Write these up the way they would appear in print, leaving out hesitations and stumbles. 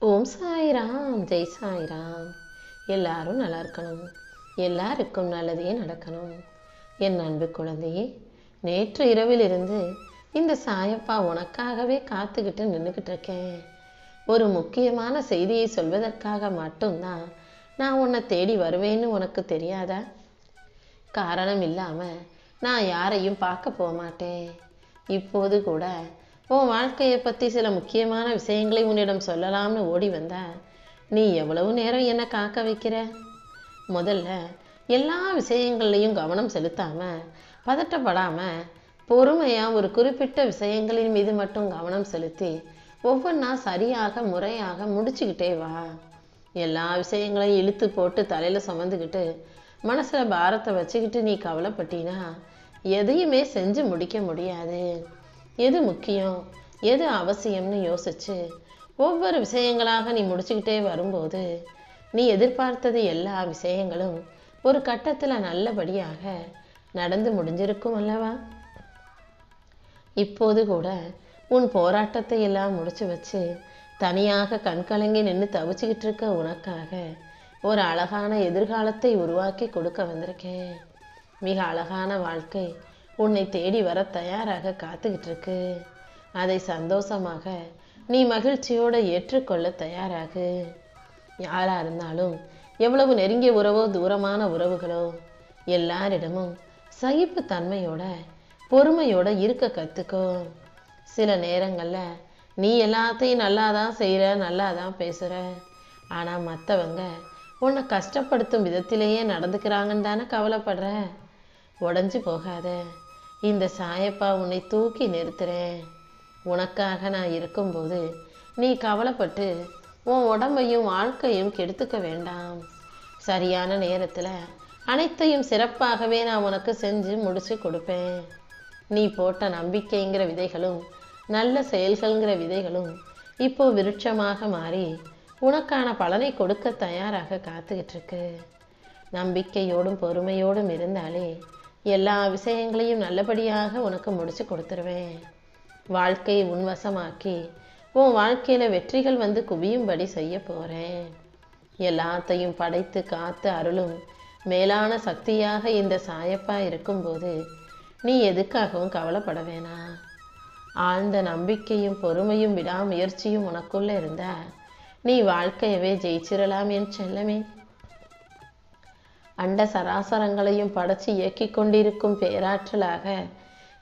ஓம் சாய்ராம், ஜெய் சாய்ராம். எல்லாரும் நல்லா இருக்கணும், எல்லாருக்கும் நல்லதே நடக்கணும். என் அன்பு குழந்தையே, நேற்று இரவிலிருந்து இந்த சாயப்பா உனக்காகவே காத்துக்கிட்டு நின்றுக்கிட்டு இருக்கேன். ஒரு முக்கியமான செய்தியை சொல்வதற்காக மட்டும்தான் நான் உன்னை தேடி வருவேன்னு உனக்கு தெரியாதா? காரணம் இல்லாமல் நான் யாரையும் பார்க்க போக மாட்டேன். இப்போது கூட உன் வாழ்க்கையை பற்றி சில முக்கியமான விஷயங்களை உன்னிடம் சொல்லலாம்னு ஓடி வந்தா நீ எவ்வளவு நேரம் என்னை காக்க வைக்கிற? முதல்ல எல்லா விஷயங்கள்லையும் கவனம் செலுத்தாம, பதட்டப்படாம, பொறுமையா ஒரு குறிப்பிட்ட விஷயங்களின் மீது மட்டும் கவனம் செலுத்தி ஒவ்வொன்றா சரியாக முறையாக முடிச்சுக்கிட்டே வா. எல்லா விஷயங்களையும் இழுத்து போட்டு தலையில சுமந்துக்கிட்டு மனசுல பாரத்தை வச்சுக்கிட்டு நீ கவலைப்பட்டினா எதையுமே செஞ்சு முடிக்க முடியாது. எது முக்கியம், எது அவசியம்னு யோசிச்சு ஒவ்வொரு விஷயங்களாக நீ முடிச்சுக்கிட்டே வரும்போது நீ எதிர்பார்த்தது எல்லா விஷயங்களும் ஒரு கட்டத்தில் நல்லபடியாக நடந்து முடிஞ்சிருக்கும் அல்லவா? இப்போது கூட உன் போராட்டத்தை எல்லாம் முடிச்சு வச்சு தனியாக கண்கலங்கி நின்று தவிச்சுக்கிட்டு இருக்க உனக்காக ஒரு அழகான எதிர்காலத்தை உருவாக்கி கொடுக்க வந்திருக்கேன். மிக அழகான வாழ்க்கை உன்னை தேடி வர தயாராக காத்துக்கிட்டு இருக்கு. அதை சந்தோஷமாக நீ மகிழ்ச்சியோடு ஏற்றுக்கொள்ள தயாராகு. யாரா இருந்தாலும், எவ்வளவு நெருங்கிய உறவோ தூரமான உறவுகளோ, எல்லாரிடமும் சகிப்பு தன்மையோட பொறுமையோட இருக்க கற்றுக்கோ. சில நேரங்களில் நீ எல்லாத்தையும் நல்லா தான் செய்கிற, நல்லா தான் பேசுகிற. ஆனால் மற்றவங்க உன்னை கஷ்டப்படுத்தும் விதத்திலேயே நடந்துக்கிறாங்கன்னு தானே கவலைப்படுற. உடஞ்சி போகாத. இந்த சாயப்பா உன்னை தூக்கி நிறுத்துறேன். உனக்காக நான் இருக்கும்போது நீ கவலைப்பட்டு உன் உடம்பையும் வாழ்க்கையும் கெடுத்துக்க வேண்டாம். சரியான நேரத்தில் அனைத்தையும் சிறப்பாகவே நான் உனக்கு செஞ்சு முடிச்சு கொடுப்பேன். நீ போட்ட நம்பிக்கைங்கிற விதைகளும் நல்ல செயல்கள்ங்கிற விதைகளும் இப்போ விருட்சமாக மாறி உனக்கான பலனை கொடுக்க தயாராக காத்துக்கிட்டு இருக்கு. நம்பிக்கையோடும் பொறுமையோடும் இருந்தாலே எல்லா விஷயங்களையும் நல்லபடியாக உனக்கு முடிச்சு கொடுத்துருவேன். வாழ்க்கையை உன்வசமாக்கி உன் வாழ்க்கையில் வெற்றிகள் வந்து குவியும்படி செய்ய போகிறேன். எல்லாத்தையும் படைத்து காத்து அருளும் மேலான சக்தியாக இந்த சாயப்பா இருக்கும்போது நீ எதுக்காகவும் கவலைப்பட வேணாம். ஆழ்ந்த நம்பிக்கையும் பொறுமையும் விடாமுயற்சியும் உனக்குள்ளே இருந்தா நீ வாழ்க்கையவே ஜெயிச்சிடலாம் என் செல்லமே. அண்ட சராசரங்களையும் படைச்சு இயக்கி கொண்டிருக்கும் பேராற்றலாக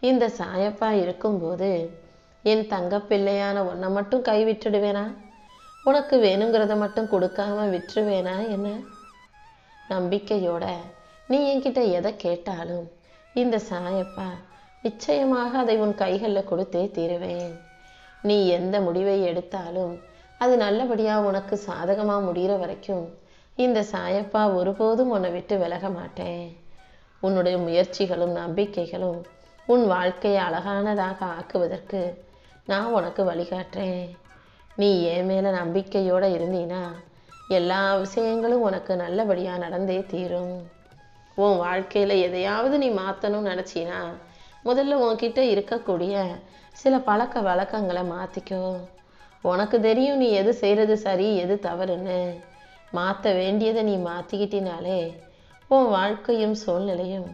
இந்த சாயப்பா இருக்கும்போது என் தங்க பிள்ளையான உன்னை மட்டும் கைவிட்டுடுவேனா? உனக்கு வேணுங்கிறத மட்டும் கொடுக்காம விட்டுருவேனா என்ன? நம்பிக்கையோட நீ என்கிட்ட எதை கேட்டாலும் இந்த சாயப்பா நிச்சயமாக அதை உன் கைகளில் கொடுத்தே தீருவேன். நீ எந்த முடிவை எடுத்தாலும் அது நல்லபடியாக உனக்கு சாதகமாக முடிகிற வரைக்கும் இந்த சாயப்பா ஒருபோதும் உன்னை விட்டு விலக மாட்டேன். உன்னுடைய முயற்சிகளும் நம்பிக்கைகளும் உன் வாழ்க்கையை அழகானதாக ஆக்குவதற்கு நான் உனக்கு வழிகாட்டுறேன். நீ என் மேலே நம்பிக்கையோடு இருந்தீனா எல்லா விஷயங்களும் உனக்கு நல்லபடியாக நடந்தே தீரும். உன் வாழ்க்கையில் எதையாவது நீ மாற்றணும்னு நினச்சினா முதல்ல உன்கிட்ட இருக்கக்கூடிய சில பழக்க வழக்கங்களை மாற்றிக்கோ. உனக்கு தெரியும் நீ எது செய்கிறது சரி எது தவறுன்னு. மாற்ற வேண்டியதை நீ மாற்றிக்கிட்டினாலே உன் வாழ்க்கையும் சூழ்நிலையும்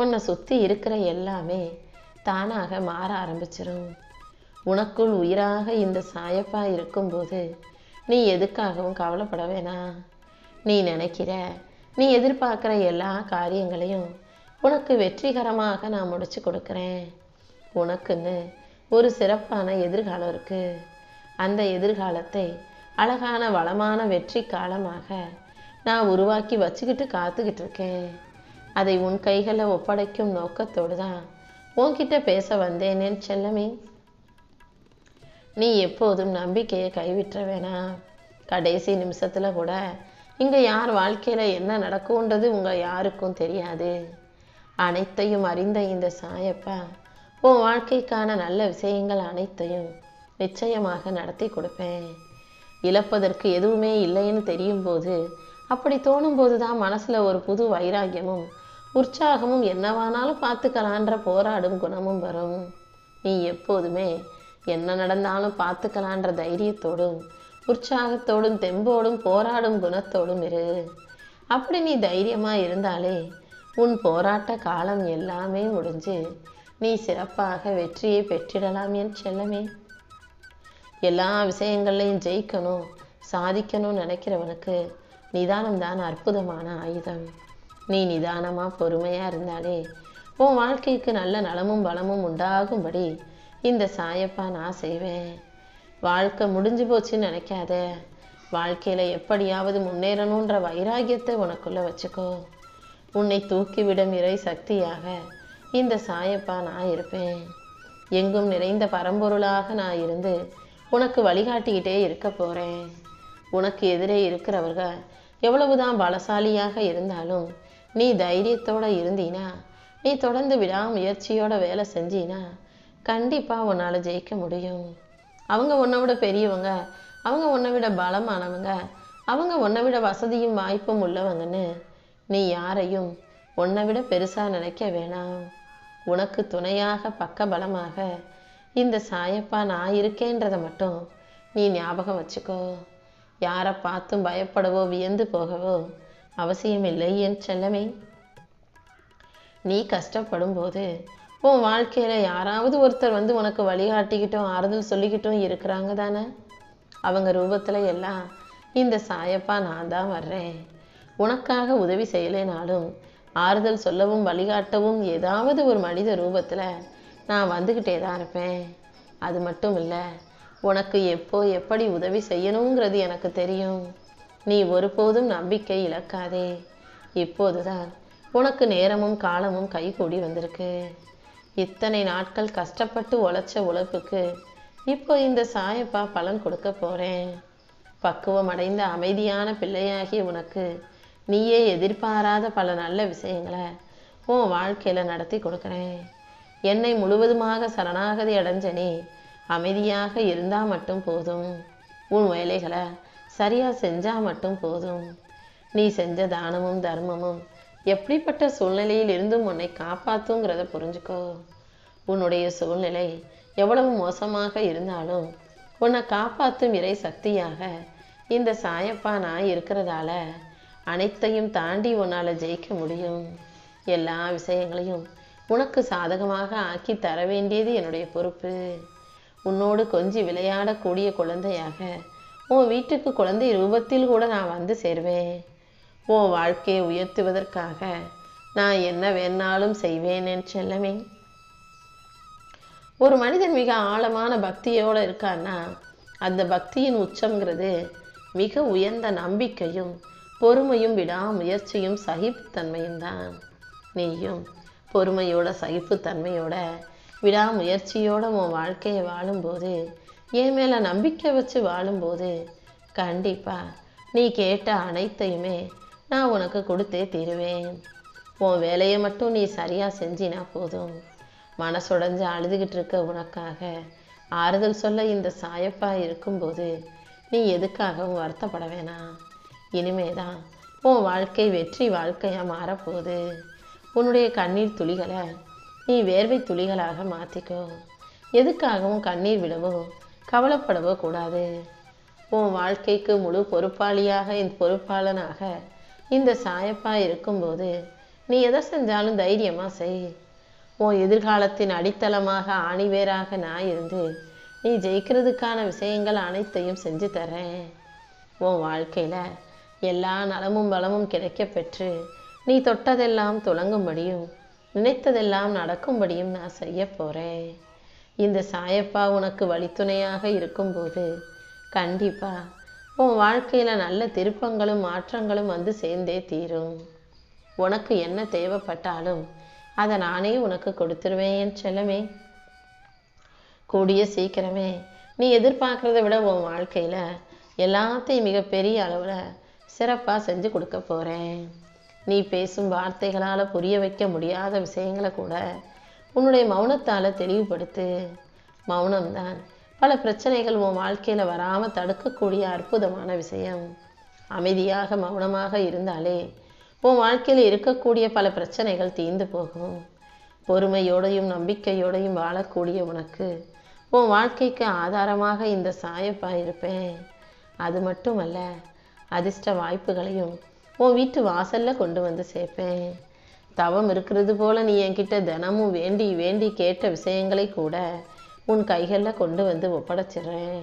உன்னை சுற்றி இருக்கிற எல்லாமே தானாக மாற ஆரம்பிச்சிடும். உனக்குள் உயிராக இந்த சாயப்பா இருக்கும்போது நீ எதுக்காகவும் கவலைப்பட வேணாம். நீ நினைக்கிற, நீ எதிர்பார்க்குற எல்லா காரியங்களையும் உனக்கு வெற்றிகரமாக நான் முடிச்சு கொடுக்குறேன். உனக்குன்னு ஒரு சிறப்பான எதிர்காலம் இருக்குது. அந்த எதிர்காலத்தை அழகான வளமான வெற்றி காலமாக நான் உருவாக்கி வச்சுக்கிட்டு காத்துக்கிட்டு இருக்கேன். அதை உன் கைகளில் ஒப்படைக்கும் நோக்கத்தோடு தான் உன்கிட்ட பேச வந்தேனேன் செல்லமே. நீ எப்போதும் நம்பிக்கையை கைவிட்ட வேணாம். கடைசி நிமிஷத்தில் கூட இங்கே யார் வாழ்க்கையில் என்ன நடக்கும்ன்றது உங்கள் யாருக்கும் தெரியாது. அனைத்தையும் அறிந்த இந்த சாயப்பா உன் வாழ்க்கைக்கான நல்ல விஷயங்கள் அனைத்தையும் நிச்சயமாக நடத்தி கொடுப்பேன். இழப்பதற்கு எதுவுமே இல்லைன்னு தெரியும் போது, அப்படி தோணும்போது தான் மனசில் ஒரு புது வைராக்கியமும் உற்சாகமும் என்னவானாலும் பார்த்துக்கலான்ற போராடும் குணமும் வரும். நீ எப்போதுமே என்ன நடந்தாலும் பார்த்துக்கலான்ற தைரியத்தோடும் உற்சாகத்தோடும் தெம்போடும் போராடும் குணத்தோடும் இரு. அப்படி நீ தைரியமா இருந்தாலே உன் போராட்ட காலம் எல்லாமே முடிஞ்சு நீ சிறப்பாக வெற்றியை பெற்றிடலாம் என் செல்லமே. எல்லா விஷயங்கள்லையும் ஜெயிக்கணும், சாதிக்கணும்னு நினைக்கிறவனுக்கு நிதானம்தான் அற்புதமான ஆயுதம். நீ நிதானமா பொறுமையா இருந்தாலே உன் வாழ்க்கைக்கு நல்ல நலமும் பலமும் உண்டாகும்படி இந்த சாயப்பா நான் செய்வேன். வாழ்க்கை முடிஞ்சு போச்சுன்னு நினைக்காத. வாழ்க்கையில எப்படியாவது முன்னேறணுன்ற வைராகியத்தை உனக்குள்ள வச்சுக்கோ. உன்னை தூக்கிவிடும் இறை சக்தியாக இந்த சாயப்பா நான் இருப்பேன். எங்கும் நிறைந்த பரம்பொருளாக நான் இருந்து உனக்கு வழிகாட்டிக்கிட்டே இருக்க போறேன். உனக்கு எதிரே இருக்கிறவர்கள் எவ்வளவுதான் பலசாலியாக இருந்தாலும் நீ தைரியத்தோட இருந்தீனா, நீ தொடர்ந்து விடாமுயற்சியோட வேலை செஞ்சீனா கண்டிப்பா உன்னால ஜெயிக்க முடியும். அவங்க உன்னை விட பெரியவங்க, அவங்க உன்னை விட பலமானவங்க, அவங்க உன்னை விட வசதியும் வாய்ப்பும் உள்ளவங்கன்னு நீ யாரையும் உன்னை விட பெருசா நினைக்க வேணாம். உனக்கு துணையாக பக்க பலமாக இந்த சாயப்பா நான் இருக்கேன்றதை மட்டும் நீ ஞாபகம் வச்சுக்கோ. யாரை பார்த்தும் பயப்படவோ வியந்து போகவோ அவசியம் இல்லை என் செல்லமே. நீ கஷ்டப்படும் போது உன் வாழ்க்கையில யாராவது ஒருத்தர் வந்து உனக்கு வழிகாட்டிக்கிட்டும் ஆறுதல் சொல்லிக்கிட்டும் இருக்கிறாங்க தானே. அவங்க ரூபத்துல எல்லாம் இந்த சாயப்பா நான் தான் வர்றேன். உனக்காக உதவி செய்யலைனாலும் ஆறுதல் சொல்லவும் வழிகாட்டவும் ஏதாவது ஒரு மனித ரூபத்துல நான் வந்துக்கிட்டே தான் இருப்பேன். அது மட்டும் இல்லை, உனக்கு எப்போ எப்படி உதவி செய்யணுங்கிறது எனக்கு தெரியும். நீ ஒருபோதும் நம்பிக்கை இழக்காதே. இப்போதுதான் உனக்கு நேரமும் காலமும் கைகூடி வந்திருக்கு. இத்தனை நாட்கள் கஷ்டப்பட்டு உழைச்ச உழைப்புக்கு இப்போ இந்த சாயப்பா பலன் கொடுக்க போறேன். பக்குவம் அடைந்த அமைதியான பிள்ளையாகிய உனக்கு நீயே எதிர்பாராத பல நல்ல விஷயங்களை உன் வாழ்க்கையில நடத்தி கொடுக்குறேன். என்னை முழுவதுமாக சரணாகதி அடைஞ்ச நீ அமைதியாக இருந்தா மட்டும் போதும். உன் வேலைகளை சரியா செஞ்சா மட்டும் போதும். நீ செஞ்ச தானமும் தர்மமும் எப்படிப்பட்ட சூழ்நிலையில் இருந்தும் உன்னை காப்பாத்துங்கிறத புரிஞ்சுக்கோ. உன்னுடைய சூழ்நிலை எவ்வளவு மோசமாக இருந்தாலும் உன்னை காப்பாற்றும் இறை சக்தியாக இந்த சாயப்பா நான் இருக்கிறதால அனைத்தையும் தாண்டி உன்னால ஜெயிக்க முடியும். எல்லா விஷயங்களையும் உனக்கு சாதகமாக ஆக்கி தர வேண்டியது என்னுடைய பொறுப்பு. உன்னோடு கொஞ்சி விளையாடக்கூடிய குழந்தையாக உன் வீட்டுக்கு குழந்தை ரூபத்தில் கூட நான் வந்து சேருவேன். உன் வாழ்க்கையை உயர்த்துவதற்காக நான் என்ன வேணாலும் செய்வேன் என் செல்லமே. ஒரு மனிதன் மிக ஆழமான பக்தியோடு இருக்கான்னா அந்த பக்தியின் உச்சம்ங்கிறது மிக உயர்ந்த நம்பிக்கையும் பொறுமையும் விடாமுயற்சியும் சகிப்புத்தன்மையும் தான். நீயும் பொறுமையோட சகிப்புத்தன்மையோட விடாமுயற்சியோட உன் வாழ்க்கையை வாழும்போது, என் மேல நம்பிக்கை வச்சு வாழும்போது கண்டிப்பா நீ கேட்ட அனைத்தையுமே நான் உனக்கு கொடுத்தே தீருவேன். உன் வேலையை மட்டும் நீ சரியா செஞ்சினா போதும். மனசுடைஞ்சு அழுதுகிட்டு இருக்க உனக்காக ஆறுதல் சொல்ல இந்த சாயப்பா இருக்கும்போது நீ எதுக்காகவும் வருத்தப்பட வேணாம். இனிமேதான் உன் வாழ்க்கை வெற்றி வாழ்க்கையா மாறப்போகுது. உன்னுடைய கண்ணீர் துளிகளை நீ வேர்வை துளிகளாக மாற்றிக்கோ. எதுக்காகவும் கண்ணீர் விடவோ கவலைப்படவோ கூடாது. உன் வாழ்க்கைக்கு முழு பொறுப்பாளியாக இந்த பொறுப்பாளனாக இந்த சாயப்பா இருக்கும்போது நீ எதை செஞ்சாலும் தைரியமா செய். உன் எதிர்காலத்தின் அடித்தளமாக ஆணிவேராக நான் இருந்து நீ ஜெயிக்கிறதுக்கான விஷயங்கள் அனைத்தையும் செஞ்சு தரேன். உன் வாழ்க்கையில எல்லா நலமும் பலமும் கிடைக்க பெற்று நீ தொட்டதெல்லாம் துலங்கும்படியும் நினைத்ததெல்லாம் நடக்கும்படியும் நான் செய்ய போறேன். இந்த சாயப்பா உனக்கு வழித்துணையாக இருக்கும்போது கண்டிப்பா உன் வாழ்க்கையில நல்ல திருப்பங்களும் மாற்றங்களும் வந்து சேர்ந்தே தீரும். உனக்கு என்ன தேவைப்பட்டாலும் அதை நானே உனக்கு கொடுத்துருவேன் என் செல்லமே. கூடிய சீக்கிரமே நீ எதிர்பார்க்கறத விட உன் வாழ்க்கையில எல்லாத்தையும் மிகப்பெரிய அளவுல சிறப்பா செஞ்சு கொடுக்க போறேன். நீ பேசும் வார்த்தைகளால புரிய வைக்க முடியாத விஷயங்களை கூட உன்னுடைய மௌனத்தால தெளிவுபடுத்து. மௌனம்தான் பல பிரச்சனைகள் உன் வாழ்க்கையில வராம தடுக்கக்கூடிய அற்புதமான விஷயம். அமைதியாக மௌனமாக இருந்தாலே உன் வாழ்க்கையில இருக்கக்கூடிய பல பிரச்சனைகள் தீர்ந்து போகும். பொறுமையோடையும் நம்பிக்கையோடையும் வாழக்கூடிய உனக்கு உன் வாழ்க்கைக்கு ஆதாரமாக இந்த சாயப்பா இருப்பேன். அது மட்டுமல்ல, அதிர்ஷ்ட வாய்ப்புகளையும் உன் வீட்டு வாசல்ல கொண்டு வந்து சேர்ப்பேன். தவம் இருக்கிறது போல நீ என்கிட்ட தினமும் வேண்டி வேண்டி கேட்ட விஷயங்களை கூட உன் கைகளில் கொண்டு வந்து ஒப்படைச்சிடுறேன்.